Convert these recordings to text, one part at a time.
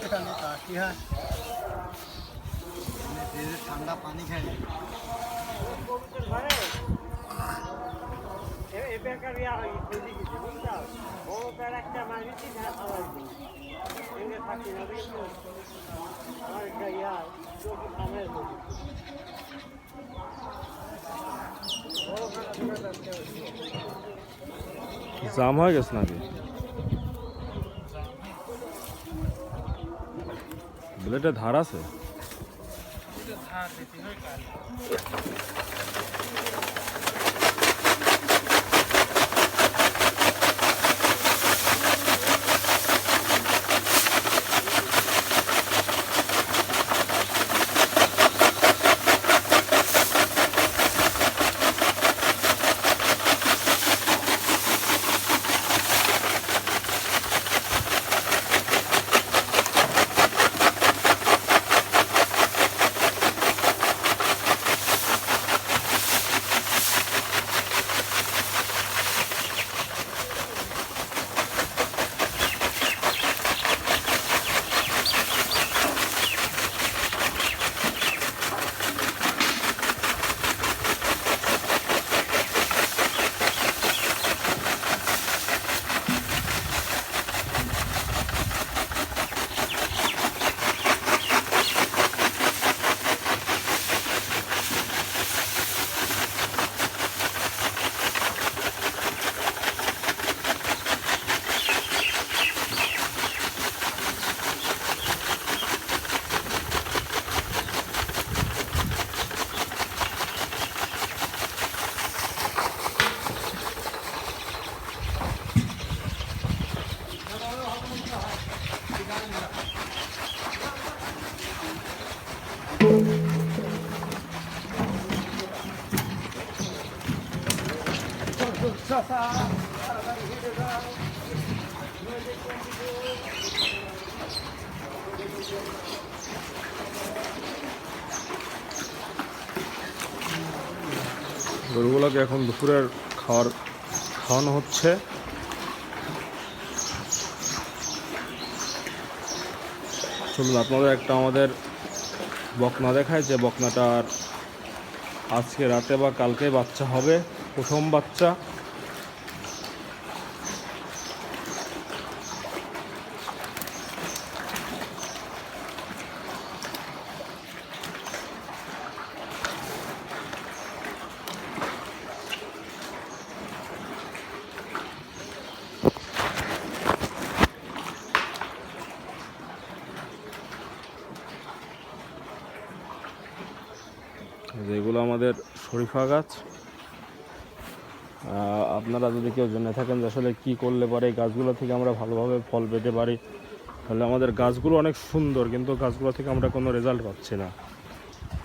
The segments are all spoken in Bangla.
এখানে তা কি হয় ঠান্ডা পানি খাই জাম হয়ে গেছে নাকি? ব্লেডে ধার আছে? গরুগুলোকে এখন দুপুরের খাওয়ানো হচ্ছে। চলুন আপনাদের একটা আমাদের বকনা দেখায়, যে বকনাটার আজকে রাতে বা কালকে বাচ্চা হবে, প্রথম বাচ্চা। যেগুলো আমাদের শরীফা গাছ। আপনারা যদি কেউ জেনে থাকেন যে আসলে কী করলে পরে এই গাছগুলো থেকে আমরা ভালোভাবে ফল পেতে পারি, তাহলে আমাদের গাছগুলো অনেক সুন্দর, কিন্তু গাছগুলো থেকে আমরা কোনো রেজাল্ট পাচ্ছি না।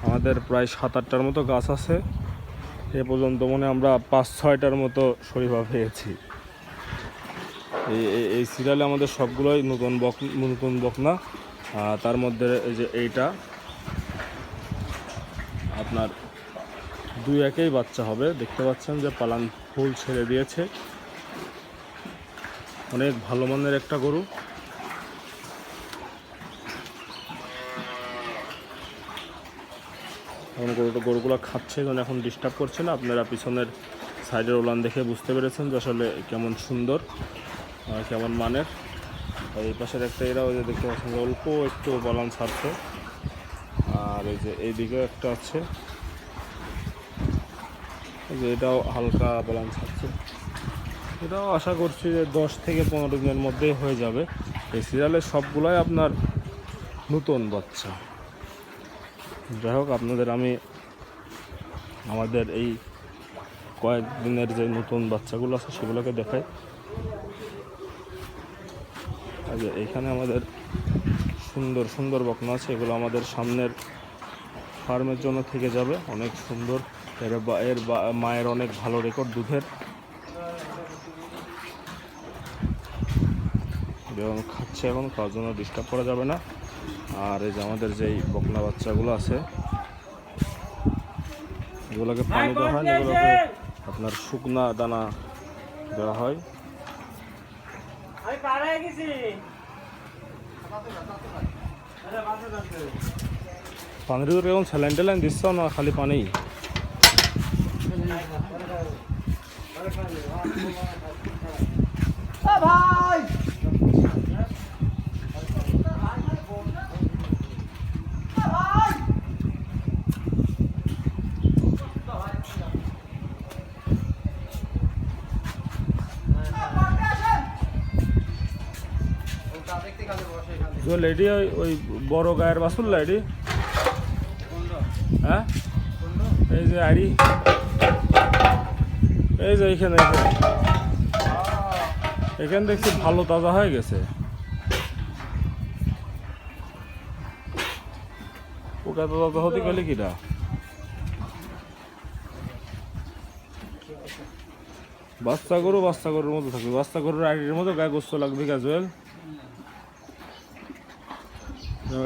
আমাদের প্রায় 7-8টার মতো গাছ আছে, এ পর্যন্ত মনে আমরা 5-6টার মতো শরীফা পেয়েছি। এই সিরিয়ালে আমাদের সবগুলোই নতুন বকনা। তার মধ্যে এই যে এইটা আপনার 2-1 বাচ্চা হবে। দেখতে পাচ্ছেন যে পালান ফুল ছেড়ে দিয়েছে, অনেক ভালো মানের একটা গরু। এখন গরুগুলো খাচ্ছে, যেন এখন ডিস্টার্ব করছে না। আপনারা পিছনের সাইডের ওলান দেখে বুঝতে পেরেছেন যে আসলে কেমন সুন্দর, কেমন মানের। এই পাশের একটা এরা ওই যে দেখতে পাচ্ছেন যে অল্প একটু বালান ছাড়ছে, আর এই যে এইদিকে একটা আছে যে এটাও হালকা বালান ছাড়ছে। এটাও আশা করছি যে 10 থেকে 15 দিনের মধ্যেই হয়ে যাবে। এই সিরিয়ালের সবগুলাই আপনার নতুন বাচ্চা। যাই হোক, আপনাদের আমি আমাদের এই কয়েকদিনের যে নতুন বাচ্চাগুলো আছে সেগুলোকে দেখাই। আগে এইখানে আমাদের সুন্দর সুন্দর বকনা আছে, এগুলো আমাদের সামনের ফার্মের জন্য থেকে যাবে, অনেক সুন্দর। এর মায়ের অনেক ভালো রেকর্ড দুধের। খাচ্ছে, এখন খাওয়ার জন্য ডিস্টার্ব করা যাবে না। আর এই যে আমাদের যেই বকনা বাচ্চাগুলো আছে, এগুলোকে পানি দেওয়া হয় না, এগুলোকে আপনার শুকনা দানা দেওয়া হয়। পানির ভিতরে কেমন স্যালাইন ট্যালাইন দিচ্ছ না খালি পানি? ভাই লেডি ওই বড় গায়ের বাসুর লেডি, হ্যাঁ এই যে আড়ি, এই যে এইখানে এখানে দেখছি ভালো তাজা হয়ে গেছে। ওটা তো তাজা হতে গেলে কিটা বাচ্চা গরুর মতো থাকবে, বাচ্চা গরুর আড়ির মতো গায়ে গোস্ত লাগবে ক্যাজুয়াল।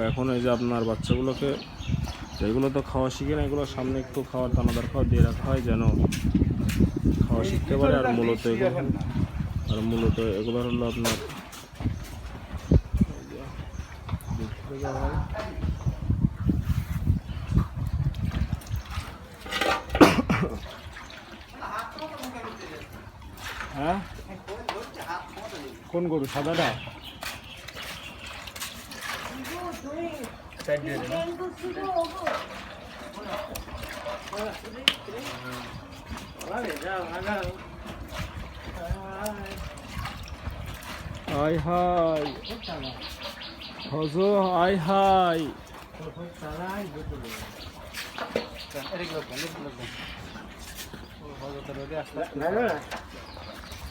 এখন এই যে আপনার বাচ্চাগুলোকে যেগুলো তো খাওয়া শিখে না, এগুলো সামনে একটু খাওয়ার দানাদার খাওয়া দিয়ে রাখা হয় যেন খাওয়া শিখতে পারে। আর মূলত এগুলো হলো আপনার হ্যাঁ কোন গরু? সাদাটা? হাই হাই হজো, হাই হাই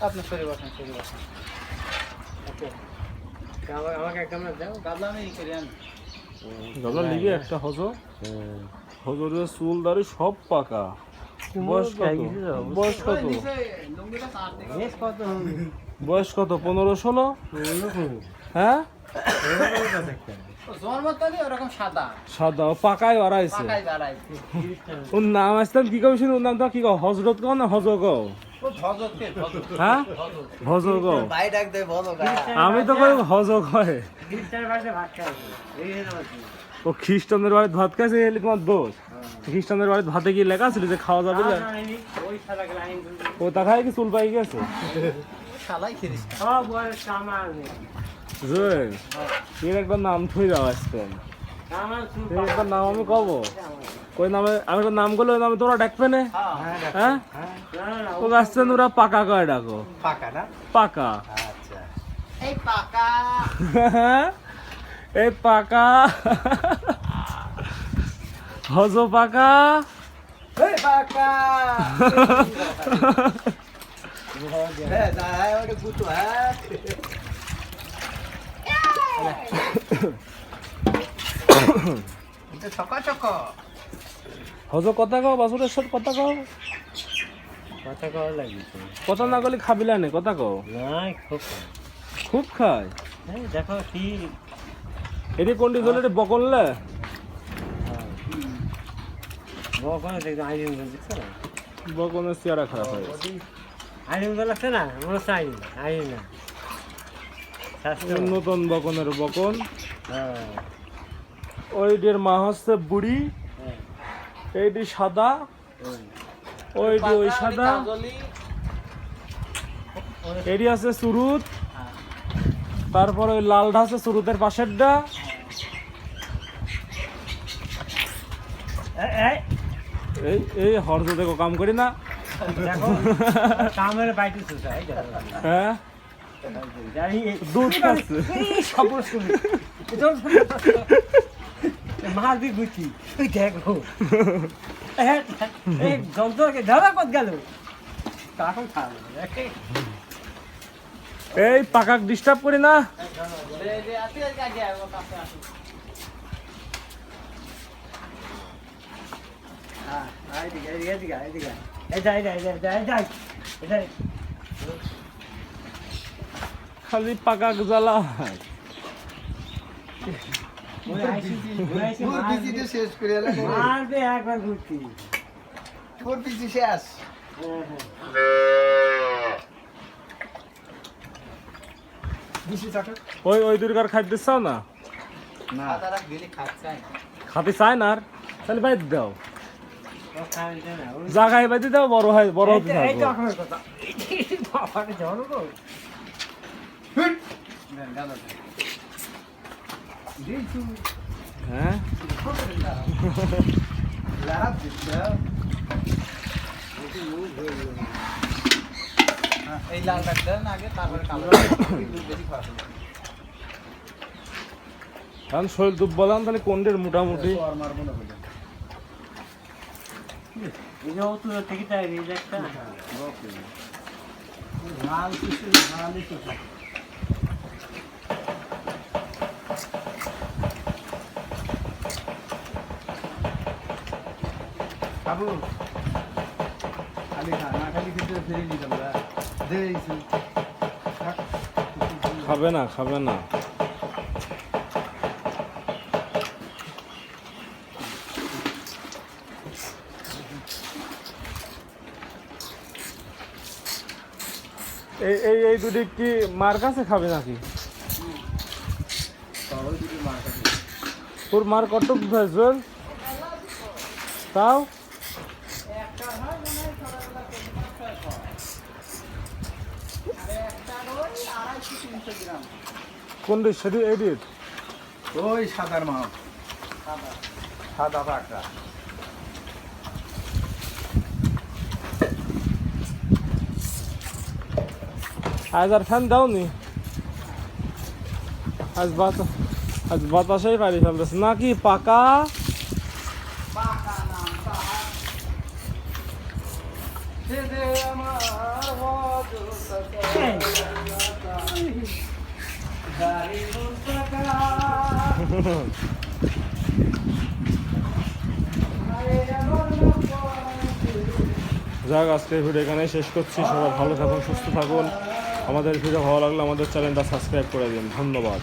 আপনার শরীর বসেন, শরীর বসেন। আমাকে একটা দাও, গাবলা আমি করে আনি। গাবলা লিগে একটা হজো, হজরের চুল দাড়ি সব পাকা। বয়স কত? বয়স কত? বয়স কত? 15-16? হ্যাঁ সাদা পাকায় বাড়াইছে। ওর নাম আসতাম কি কইছিল? ওর নাম তো কি কও? হজরত কও না হজ কও? হ্যাঁ হজ কও। আমি তো কই হজ কয়। ও খ্রিস্টানদের বাড়িতে ভাত খাইছে, এলে তোমার দোষ? খ্রিস্টানদের বাড়িতে ভাতে কি লেখা ছিল যে খাওয়া যাবে না? ও তা খায় কি চুল পাই গেছে? এর একটা নাম থই যাও আসতেন, একটা নাম আমি কব কই নামে, আমি একটা নাম করলে ওই নামে তোরা ডাকবে না? হ্যাঁ ও আসছেন ওরা পাকা কয় ডাকো? পাকা না পাকা? আচ্ছা এই পাকা, এই পাকা হজো পাকা, এই পাকা হজো কথা কও, বাসুরের সাথে কথা কও, কথা কও লাগিছে। কথা না কইলে খাবিলা নে, কথা কও। নাই খুব খায়। দেখো কি এটি কোনটি গলে রে বকনলে বকনে দেখ আইন দেখছ না, বকনের চেহারা খারাপ হয়ে গেছে। আইন লাগছে না, মনে চাই আইন না নতুন বকনের বকন। ওইটির মা হচ্ছে বুড়ি, এইটি সাদা, ওইটি ওই সাদা, এটি আছে সুরুত, তারপর ওই লালটা আছে সুরুতের পাশেরটা। এই এই হরজ দেখো কাম করি না, কামের বাইতে হ্যাঁ দুধ খাচ্ছে মারবি গুছি দেখো জলকে ধরা কত গেল তখন খাবো। এই পাকাক ডিস্টার্ব করি না। খালি পাকাক জ্বালা শেষ করে একবার ঘুরতি তোর পিছি শেষ। ওই ওই দুর্গার খাদ্য চাও না? না তারা গেলে খাচ্ছে খাতে চায় না আর তাহলে বাইতে দাও জায়গায় বাইতে দাও বড় হয় বড় হতে থাকবো হ্যাঁ এই লাল ডাক্তার আগে তারপরে কালো বেশি খাওয়া কারণ শরীর দুর্বল তাহলে কোনদের মোটামুটি বাবু খালি খা না খালি কিন্তু ফিরে নিতে পারে খাবে না খাবে না এই এই এই দুটি কি মার কাছে খাবে নাকি তোর মার কটক ভেজল তাও কোন দিক সেটি এই দিক ওই সাদার মাছ সাদা পাকড়া আজ আর ফ্যান দাওনি আজ বাতাসেই পারি ফেলতেছে নাকি পাকা যাক আজকের ভিডিও এখানে শেষ করছি সবাই ভালো থাকুন সুস্থ থাকুন আমাদের ভিডিও ভালো লাগলে আমাদের চ্যানেলটা সাবস্ক্রাইব করে দিন ধন্যবাদ।